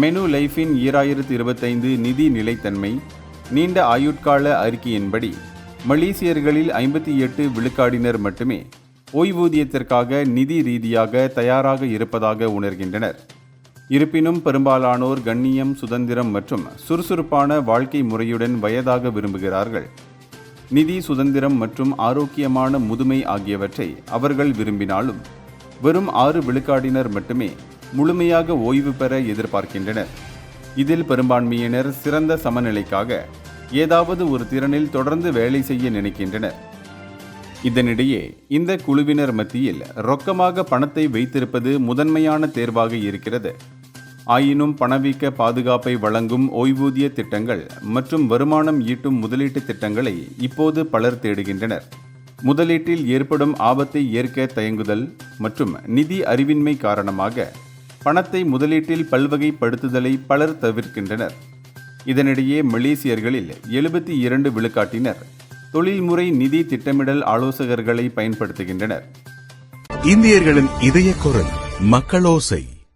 Menu லைஃபின் 2025 நிதி நிலைத்தன்மை நீண்ட ஆயுட்கால அறிக்கையின்படி மலேசியர்களில் 58 விழுக்காடினர் மட்டுமே ஓய்வூதியத்திற்காக நிதி ரீதியாக தயாராக இருப்பதாக உணர்கின்றனர். இருப்பினும் பெரும்பாலானோர் கண்ணியம், சுதந்திரம் மற்றும் சுறுசுறுப்பான வாழ்க்கை முறையுடன் வயதாக விரும்புகிறார்கள். நிதி சுதந்திரம் மற்றும் ஆரோக்கியமான முதுமை ஆகியவற்றை அவர்கள் விரும்பினாலும் வெறும் 6 விழுக்காடினர் மட்டுமே முழுமையாக ஓய்வு பெற எதிர்பார்க்கின்றனர். இதில் பெரும்பான்மையினர் சிறந்த சமநிலைக்காக ஏதாவது ஒரு திறனில் தொடர்ந்து வேலை செய்ய நினைக்கின்றனர். இதனிடையே இந்த குழுவினர் மத்தியில் ரொக்கமாக பணத்தை வைத்திருப்பது முதன்மையான தேர்வாக இருக்கிறது. ஆயினும் பணவீக்க பாதுகாப்பை வழங்கும் ஓய்வூதிய திட்டங்கள் மற்றும் வருமானம் ஈட்டும் முதலீட்டு திட்டங்களை இப்போது பலர் தேடுகின்றனர். முதலீட்டில் ஏற்படும் ஆபத்தை ஏற்க தயங்குதல் மற்றும் நிதி அறிவின்மை காரணமாக பணத்தை முதலீட்டில் பல்வகைப்படுத்துதலை பலர் தவிர்க்கின்றனர். இதனிடையே மலேசியர்களில் 72 விழுக்காட்டினர் தொழில்முறை நிதி திட்டமிடல் ஆலோசகர்களை பயன்படுத்துகின்றனர். இந்தியர்களின் இதய குரல் மக்களோசை.